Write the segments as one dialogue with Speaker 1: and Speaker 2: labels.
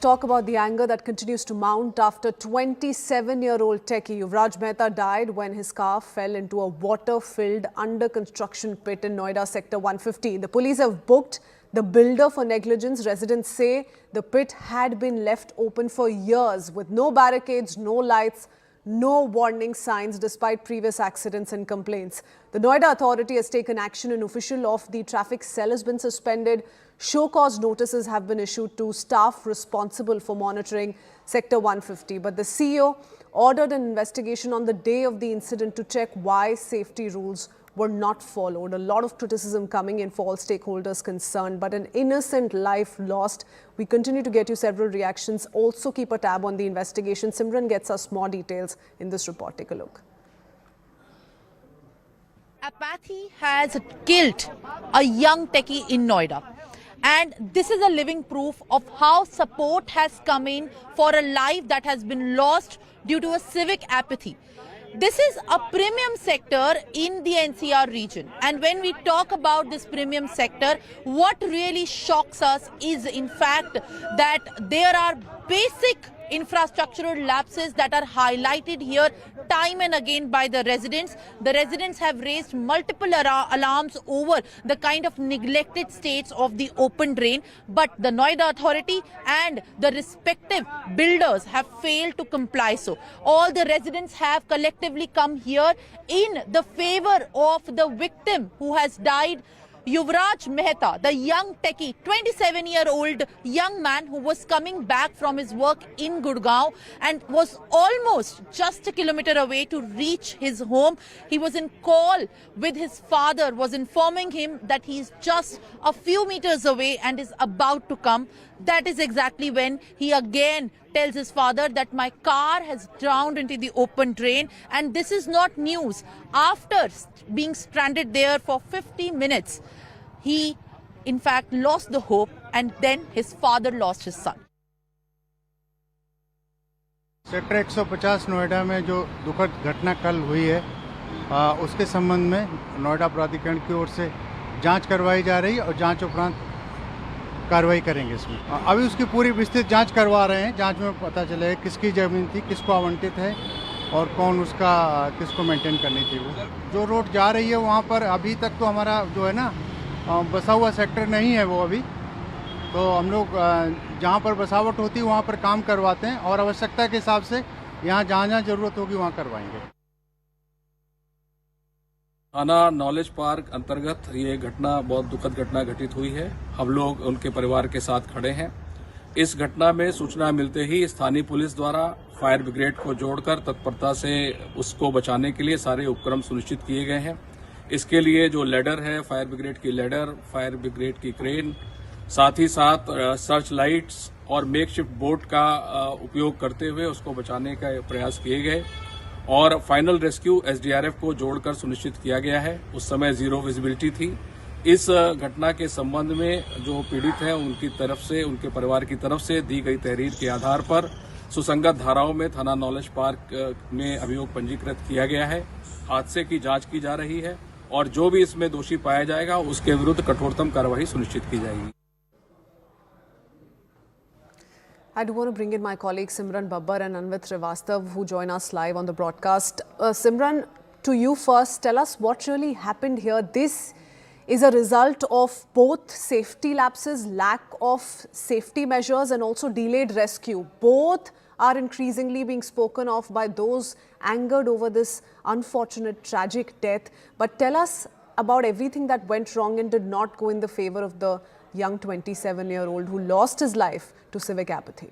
Speaker 1: Talk about the anger that continues to mount after 27-year-old techie Yuvraj Mehta died when his car fell into a water-filled under-construction pit in Noida Sector 150. The police have booked the builder for negligence. Residents say the pit had been left open for years with no barricades, no lights, no warning signs despite previous accidents and complaints. The Noida authority has taken action. An official of the traffic cell has been suspended. Show cause notices have been issued to staff responsible for monitoring Sector 150. But the CEO ordered an investigation on the day of the incident to check why safety rules were not followed. A lot of criticism coming in for all stakeholders concerned, but an innocent life lost. We continue to get you several reactions. Also keep a tab on the investigation. Simran gets us more details in this report. Take a look.
Speaker 2: Apathy has killed a young techie in Noida. And this is a living proof of how support has come in for a life that has been lost due to a civic apathy. This is a premium sector in the NCR region. And when we talk about this premium sector, what really shocks us is in fact that there are basic infrastructural lapses that are highlighted here time and again by the residents. The residents have raised multiple alarms over the kind of neglected states of the open drain, but the Noida authority and the respective builders have failed to comply. So all the residents have collectively come here in the favor of the victim who has died, Yuvraj Mehta, the young techie, 27-year-old young man who was coming back from his work in Gurgaon and was almost just a kilometer away to reach his home. He was in call with his father, was informing him that he's just a few meters away and is about to come. That is exactly when he again tells his father that my car has drowned into the open drain, and this is not news. After being stranded there for 50 minutes, he in fact lost the hope, and then his father lost his son.
Speaker 3: Sector 150 Noida में जो दुखद घटना कल हुई है उसके संबंध में नोएडा प्राधिकरण की ओर से जांच करवाई जा रही है और जांच उपरांत कार्रवाई करेंगे इसमें। अभी उसकी पूरी विस्तृत जांच करवा रहे हैं। जांच में पता चलेगा किसकी ज़मीन थी, किसको आवंटित है और कौन उसका किसको मेंटेन करनी थी। वो जो रोड जा रही है वहाँ पर अभी तक तो हमारा जो है ना बसा हुआ सेक्टर नहीं है वो अभी, तो हम लोग जहाँ पर बसावट होती है वहाँ पर काम करवाते हैं और आवश्यकता के हिसाब से यहाँ जहाँ ज़रूरत होगी वहाँ करवाएंगे।
Speaker 4: थाना नॉलेज पार्क अंतर्गत ये घटना बहुत दुखद घटना घटित हुई है। हम लोग उनके परिवार के साथ खड़े हैं। इस घटना में सूचना मिलते ही स्थानीय पुलिस द्वारा फायर ब्रिगेड को जोड़कर तत्परता से उसको बचाने के लिए सारे उपक्रम सुनिश्चित किए गए हैं। इसके लिए जो लेडर है, फायर ब्रिगेड की लेडर, फायर ब्रिगेड की क्रेन, साथ ही साथ सर्च लाइट्स और मेकशिफ्ट बोट का उपयोग करते हुए उसको बचाने का प्रयास किए गए और फाइनल रेस्क्यू एसडीआरएफ को जोड़कर सुनिश्चित किया गया है। उस समय जीरो विजिबिलिटी थी। इस घटना के संबंध में जो पीड़ित हैं उनकी तरफ से, उनके परिवार की तरफ से दी गई तहरीर के आधार पर सुसंगत धाराओं में थाना नॉलेज पार्क में अभियोग पंजीकृत किया गया है। हादसे की जांच की जा रही है और जो भी इसमें दोषी पाया जाएगा उसके विरुद्ध कठोरतम कार्रवाई सुनिश्चित की जाएगी।
Speaker 1: I do want to bring in my colleagues Simran Babbar and Anvit Srivastav who join us live on the broadcast. Simran, to you first, tell us what really happened here. This is a result of both safety lapses, lack of safety measures and also delayed rescue. Both are increasingly being spoken of by those angered over this unfortunate tragic death. But tell us about everything that went wrong and did not go in the favor of the young 27-year-old who lost his life to civic apathy.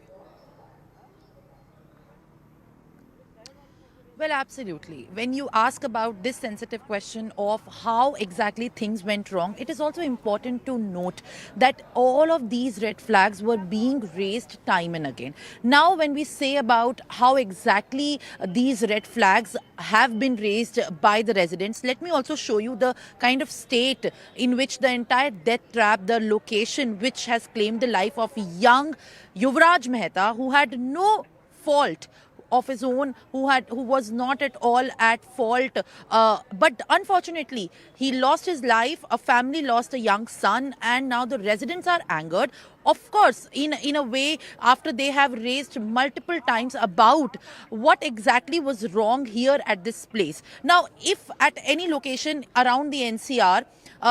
Speaker 2: Well, absolutely. When you ask about this sensitive question of how exactly things went wrong, it is also important to note that all of these red flags were being raised time and again. Now, when we say about how exactly these red flags have been raised by the residents, let me also show you the kind of state in which the entire death trap, the location which has claimed the life of young Yuvraj Mehta, who had no fault of his own, who was not at all at fault, but unfortunately he lost his life, a family lost a young son, and now the residents are angered. of course, in a way, after they have raised multiple times about what exactly was wrong here at this place. Now, if at any location around the NCR,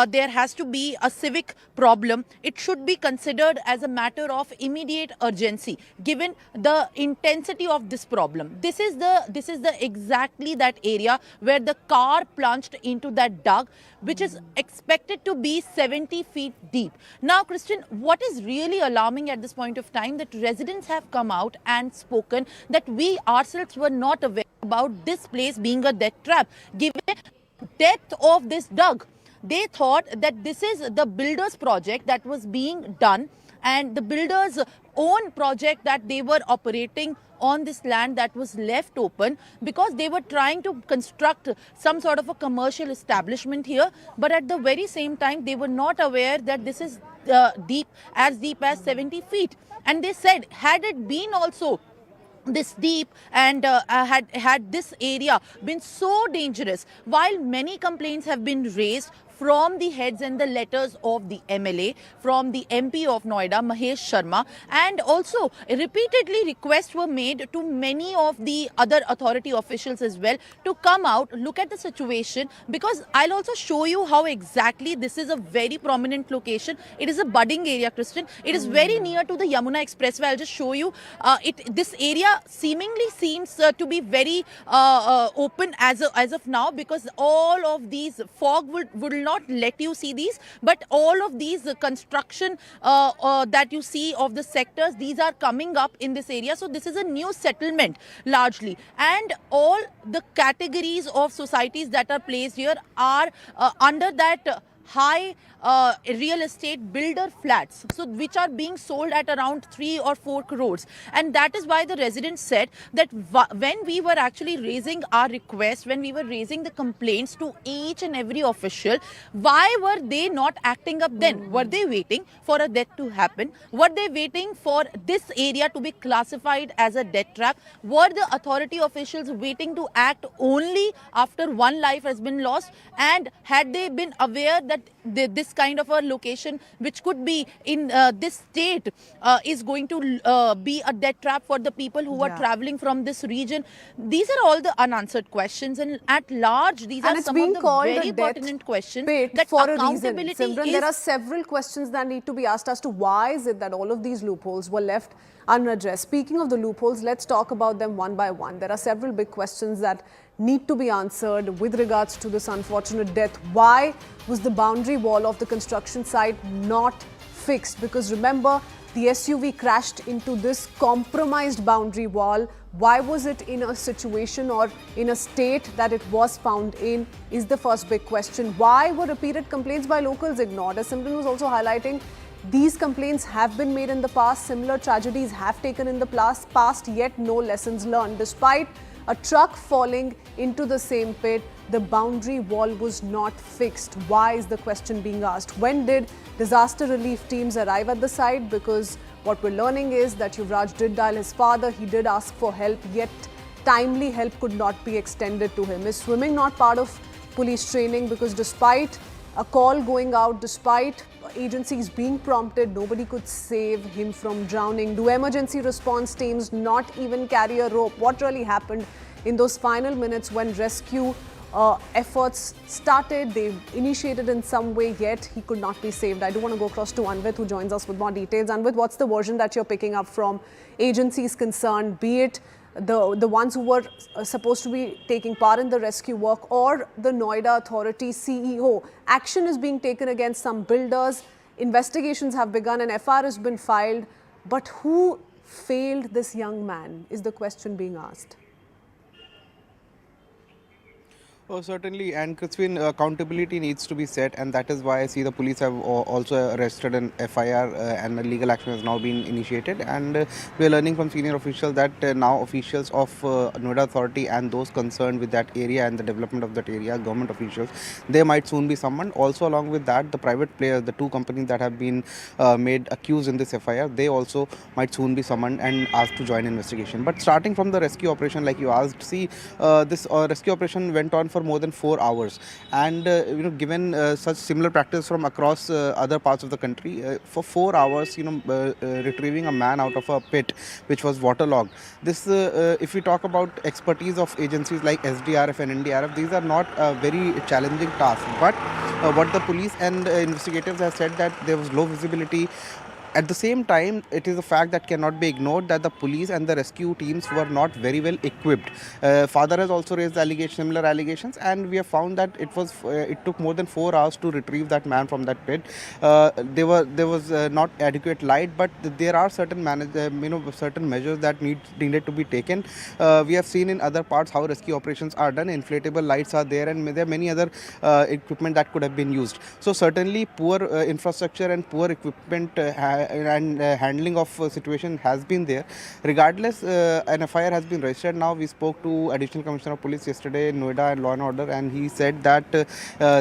Speaker 2: there has to be a civic problem, it should be considered as a matter of immediate urgency given the intensity of this problem. This is the exactly that area where the car plunged into that dug, which is expected to be 70 feet deep. Now, Christian, what is really alarming at this point of time, that residents have come out and spoken that we ourselves were not aware about this place being a death trap given depth of this dug. They thought that this is the builder's project that was being done, and the builder's own project that they were operating on this land that was left open because they were trying to construct some sort of a commercial establishment here. But at the very same time, they were not aware that this is deep as 70 feet. And they said, had it been also this deep and had this area been so dangerous, while many complaints have been raised from the heads and the letters of the MLA, from the MP of Noida, Mahesh Sharma, and also repeatedly requests were made to many of the other authority officials as well to come out, look at the situation, because I'll also show you how exactly this is a very prominent location. It is a budding area, Christian. It is very near to the Yamuna Expressway. I'll just show you. This area seemingly seems to be very open as of now, because all of these fog would not let you see these, but all of these construction that you see of the sectors, these are coming up in this area. So this is a new settlement largely, and all the categories of societies that are placed here are under that high real estate builder flats, so which are being sold at around 3 or 4 crores. And that is why the residents said that when we were actually raising our request, when we were raising the complaints to each and every official, why were they not acting up then? Were they waiting for a death to happen? Were they waiting for this area to be classified as a death trap? Were the authority officials waiting to act only after one life has been lost? And had they been aware that this kind of a location which could be in this state is going to be a death trap for the people who are traveling from this region? These are all the unanswered questions, and at large these are some of the very pertinent questions that
Speaker 1: for a reason.
Speaker 2: accountability
Speaker 1: Simran,
Speaker 2: is...
Speaker 1: there are several questions that need to be asked as to why is it that all of these loopholes were left unaddressed. Speaking of the loopholes, let's talk about them one by one. There are several big questions that need to be answered with regards to this unfortunate death. Why was the boundary wall of the construction site not fixed? Because remember, the SUV crashed into this compromised boundary wall. Why was it in a situation or in a state that it was found in is the first big question. Why were repeated complaints by locals ignored? As Simran was also highlighting, these complaints have been made in the past. Similar tragedies have taken in the past, yet no lessons learned. Despite a truck falling into the same pit, the boundary wall was not fixed. Why is the question being asked? When did disaster relief teams arrive at the site? Because what we're learning is that Yuvraj did dial his father, he did ask for help, yet timely help could not be extended to him. Is swimming not part of police training? Because despite a call going out, despite agencies being prompted, nobody could save him from drowning. Do emergency response teams not even carry a rope? What really happened in those final minutes when rescue efforts started? They initiated in some way, yet he could not be saved. I do want to go across to Anvit, who joins us with more details. Anvit, what's the version that you're picking up from agencies concerned, be it the ones who were supposed to be taking part in the rescue work or the Noida Authority CEO? Action is being taken against some builders. Investigations have begun and FIR has been filed. But who failed this young man is the question being asked.
Speaker 5: Oh, certainly, and Christine, accountability needs to be set, and that is why I see the police have also arrested an FIR and a legal action has now been initiated. And we are learning from senior officials that now officials of Noida Authority and those concerned with that area and the development of that area, government officials, they might soon be summoned. Also, along with that, the private players, the 2 companies that have been made accused in this FIR, they also might soon be summoned and asked to join investigation. But starting from the rescue operation, like you asked, see, this rescue operation went on for for more than 4 hours. And given such similar practice from across other parts of the country, for 4 hours, retrieving a man out of a pit which was waterlogged. This, if we talk about expertise of agencies like SDRF and NDRF, these are not a very challenging task. But what the police and investigators have said, that there was low visibility. At the same time, it is a fact that cannot be ignored that the police and the rescue teams were not very well equipped. Father has also raised similar allegations, and we have found that it took more than 4 hours to retrieve that man from that pit. There was not adequate light, but there are certain certain measures that needed to be taken. We have seen in other parts how rescue operations are done. Inflatable lights are there, and there are many other equipment that could have been used. So certainly poor infrastructure and poor equipment and handling of situation has been there. Regardless, an FIR has been registered. Now we spoke to Additional Commissioner of Police yesterday in Noida and Law and Order, and he said that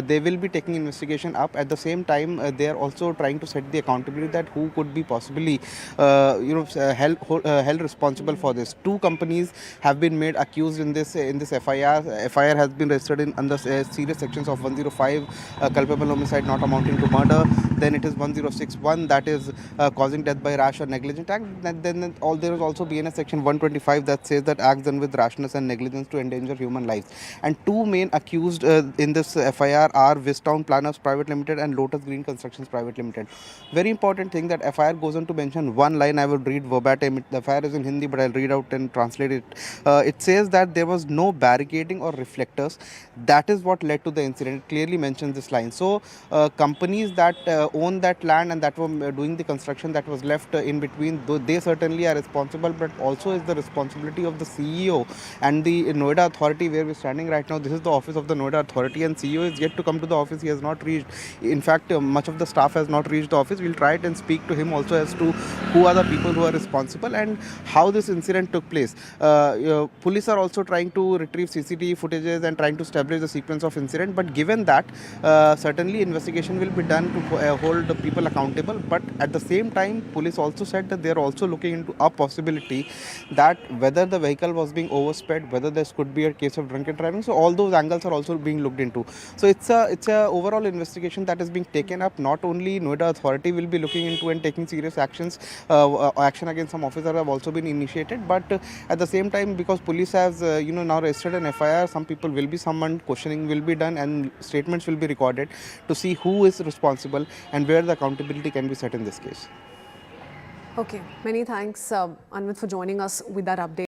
Speaker 5: they will be taking investigation up. At the same time, they are also trying to set the accountability that who could be possibly held responsible for this. 2 companies have been made accused in this FIR. FIR has been registered under serious sections of 105, culpable homicide not amounting to murder. Then it is 1061, that is causing death by rash or negligent act. Then there is also BNS section 125 that says that acts done with rashness and negligence to endanger human lives. And 2 main accused in this FIR are Vistown Planners Private Limited and Lotus Green Constructions Private Limited. Very important thing that FIR goes on to mention one line. I will read verbatim. The FIR is in Hindi, but I'll read out and translate it. It says that there was no barricading or reflectors. That is what led to the incident. It clearly mentions this line. So companies that own that land and that were doing the construction that was left in between, though they certainly are responsible, but also is the responsibility of the CEO and the Noida Authority where we're standing right now. This is the office of the Noida Authority, and CEO is yet to come to the office. He has not reached. In fact, much of the staff has not reached the office. We'll try it and speak to him also as to who are the people who are responsible and how this incident took place. Police are also trying to retrieve CCTV footages and trying to establish the sequence of incident. But given that, certainly investigation will be done to hold the people accountable. But at the same time, police also said that they are also looking into a possibility that whether the vehicle was being oversped, whether this could be a case of drunken driving. So all those angles are also being looked into. So it's a overall investigation that is being taken up. Not only Noida Authority will be looking into and taking serious actions. Action against some officers have also been initiated. But at the same time, because police has now registered an FIR, some people will be summoned, questioning will be done, and statements will be recorded to see who is responsible and where the accountability can be set in this case.
Speaker 1: Okay, many thanks, Anvit, for joining us with that update.